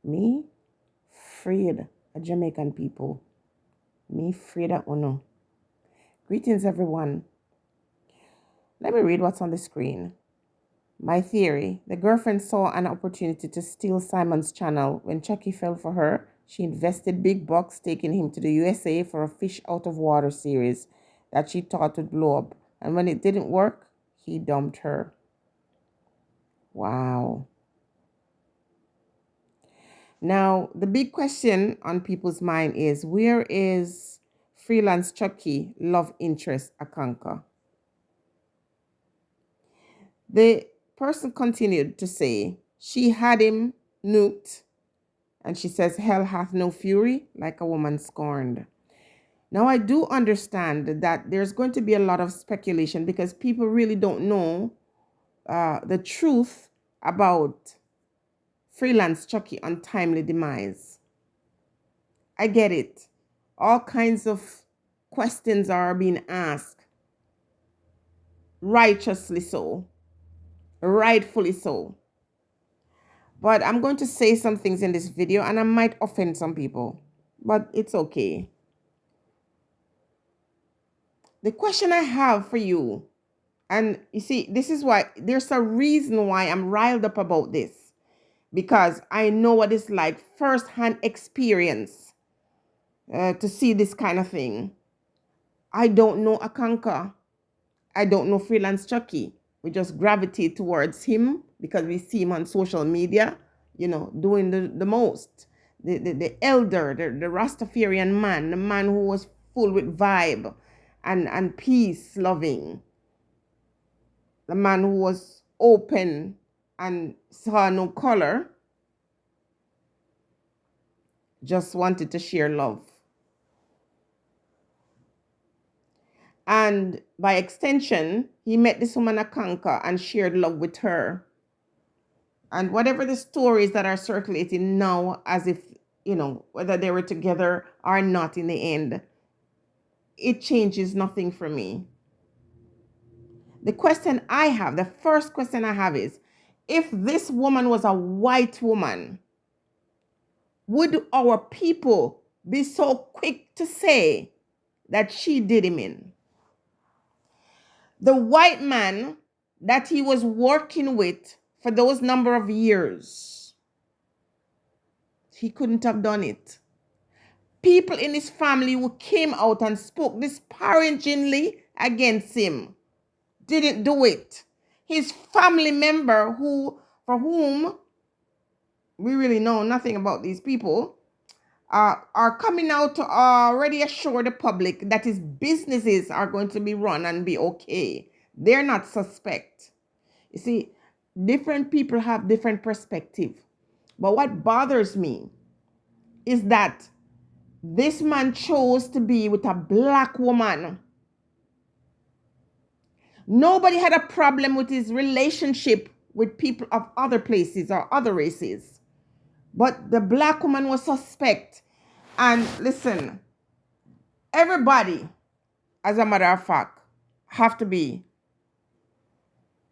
Me freed a Jamaican people. Me freed a uno. Greetings, everyone. Let me read what's on the screen. My theory: the girlfriend saw an opportunity to steal Simon's channel. When Chucky fell for her, she invested big bucks, taking him to the USA for a fish out of water series that she thought would blow up. And when it didn't work, he dumped her. Wow. Now, the big question on people's mind is, where is Freelance Chucky love interest Akanka? The person continued to say, she had him nuked, and she says, hell hath no fury like a woman scorned. Now, I do understand that there's going to be a lot of speculation because people really don't know the truth about Freelance Chucky untimely demise. I get it. All kinds of questions are being asked. Righteously so. Rightfully so. But I'm going to say some things in this video and I might offend some people. But it's okay. The question I have for you, and you see, this is why there's a reason why I'm riled up about this. Because I know what it's like, first-hand experience to see this kind of thing. I don't know Akanka. I don't know Freelance Chucky. We just gravitate towards him because we see him on social media, doing the most. The elder, the Rastafarian man, the man who was full with vibe and peace loving. The man who was open and saw no color, just wanted to share love. And by extension, he met this woman Akanka and shared love with her. And whatever the stories that are circulating now, as if, whether they were together or not in the end, it changes nothing for me. The first question I have is, if this woman was a white woman, would our people be so quick to say that she did him in? The white man that he was working with for those number of years, he couldn't have done it. People in his family who came out and spoke disparagingly against him didn't do it. His family member for whom we really know nothing about these people, are coming out to already assure the public that his businesses are going to be run and be okay. They're not suspect. You see, different people have different perspective. But what bothers me is that this man chose to be with a black woman. Nobody had a problem with his relationship with people of other places or other races. But the black woman was suspect. And listen, everybody, as a matter of fact, have to be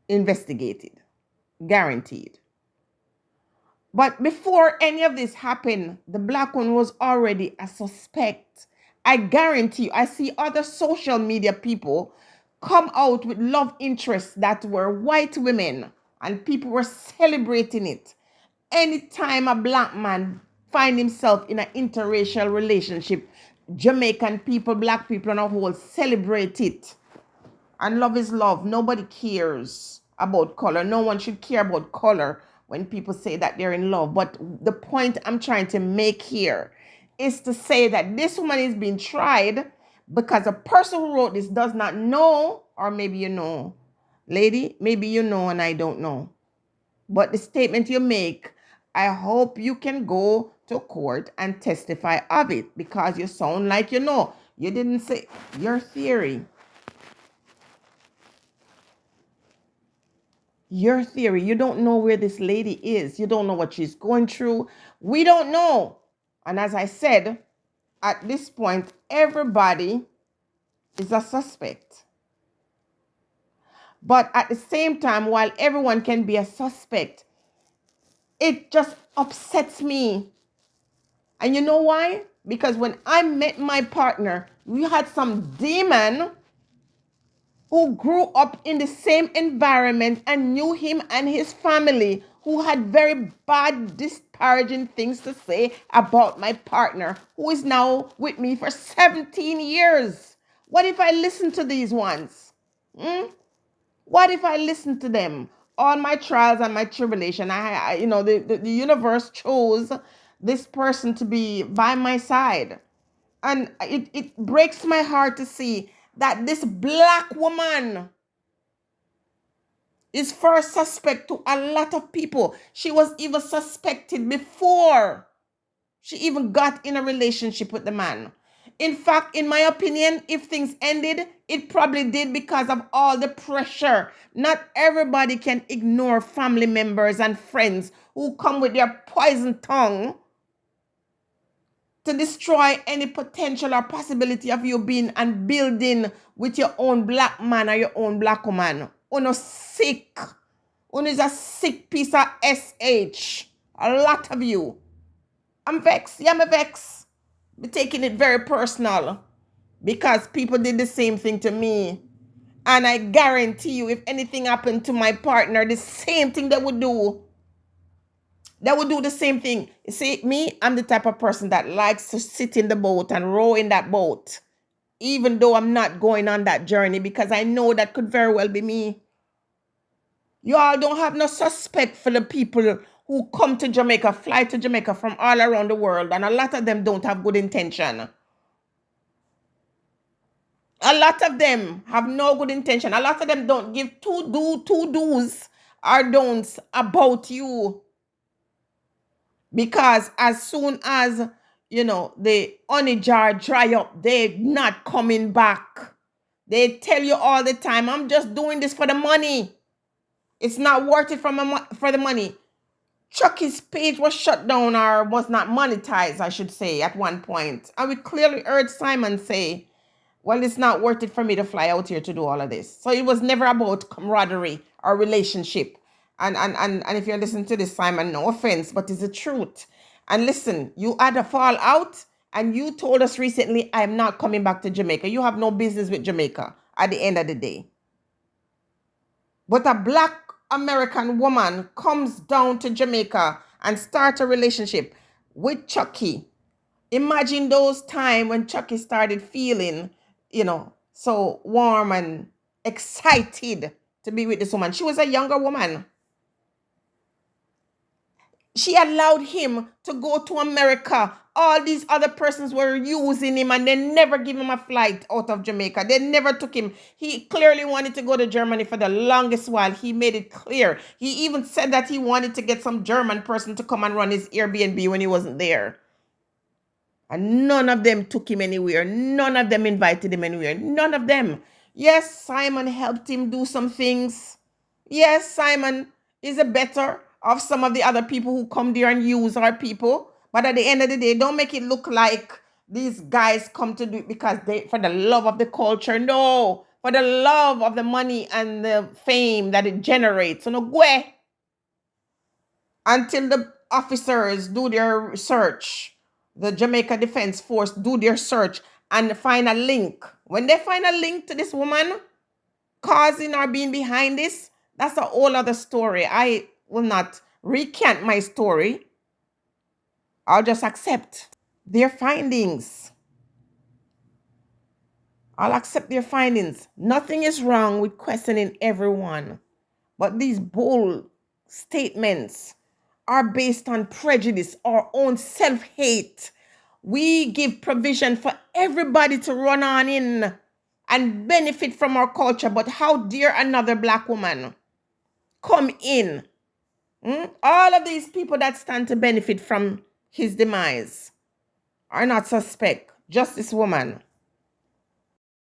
investigated. Guaranteed. But before any of this happened, the black one was already a suspect. I guarantee you, I see other social media people come out with love interests that were white women and people were celebrating it. Anytime a black man find himself in an interracial relationship, Jamaican people, black people on a whole celebrate it. And love is love. Nobody cares about color. No one should care about color when people say that they're in love. But the point I'm trying to make here is to say that this woman is being tried because a person who wrote this does not know, or maybe you know. Lady, maybe you know and I don't know. But the statement you make, I hope you can go to court and testify of it because you sound like you know. You didn't say your theory. Your theory. You don't know where this lady is. You don't know what she's going through. We don't know. And as I said, at this point, everybody is a suspect. But at the same time, while everyone can be a suspect, It just upsets me. And you know why? Because when I met my partner, we had some demon who grew up in the same environment and knew him and his family, who had very bad, disparaging things to say about my partner, who is now with me for 17 years. What if I listen to these ones? Hmm? What if I listen to them? All my trials and my tribulation, the universe chose this person to be by my side. And it breaks my heart to see that this black woman is first suspect to a lot of people. She was even suspected before she even got in a relationship with the man. In fact, in my opinion, if things ended, it probably did because of all the pressure. Not everybody can ignore family members and friends who come with their poison tongue to destroy any potential or possibility of you being and building with your own black man or your own black woman. Uno sick. Uno is a sick piece of SH. A lot of you. I'm vexed. Yeah, I'm vexed. Be taking it very personal because people did the same thing to me. And I guarantee you, if anything happened to my partner, the same thing they would do. They would do the same thing. You see, me, I'm the type of person that likes to sit in the boat and row in that boat, even though I'm not going on that journey, because I know that could very well be me. You all don't have no suspect for the people who come to Jamaica, fly to Jamaica from all around the world, and a lot of them don't have good intention. A lot of them have no good intention. A lot of them don't give two do's or don'ts about you. Because as soon as, the honey jar dry up, they're not coming back. They tell you all the time, I'm just doing this for the money. It's not worth it for the money. Chucky's page was shut down or was not monetized, I should say, at one point. And we clearly heard Simon say, well, it's not worth it for me to fly out here to do all of this. So it was never about camaraderie or relationship. And if you're listening to this, Simon, no offense, but it's the truth. And listen, you had a fallout and you told us recently, I'm not coming back to Jamaica. You have no business with Jamaica at the end of the day. But a black American woman comes down to Jamaica and starts a relationship with Chucky. Imagine those times when Chucky started feeling, so warm and excited to be with this woman. She was a younger woman. She allowed him to go to America. All these other persons were using him and they never give him a flight out of Jamaica. They never took him. He clearly wanted to go to Germany for the longest while. He made it clear. He even said that he wanted to get some German person to come and run his Airbnb when he wasn't there. And none of them took him anywhere. None of them invited him anywhere. None of them. Yes, Simon helped him do some things. Yes, Simon is a better of some of the other people who come there and use our people. But at the end of the day, don't make it look like these guys come to do it because for the love of the culture. No, for the love of the money and the fame that it generates. So no go until the officers do their search. The Jamaica Defense Force do their search and find a link. When they find a link to this woman causing or being behind this, that's a whole other story. I will not recant my story. I'll just accept their findings. I'll accept their findings. Nothing is wrong with questioning everyone. But these bold statements are based on prejudice, our own self-hate. We give provision for everybody to run on in and benefit from our culture. But how dare another black woman come in? All of these people that stand to benefit from his demise are not suspect. Just this woman.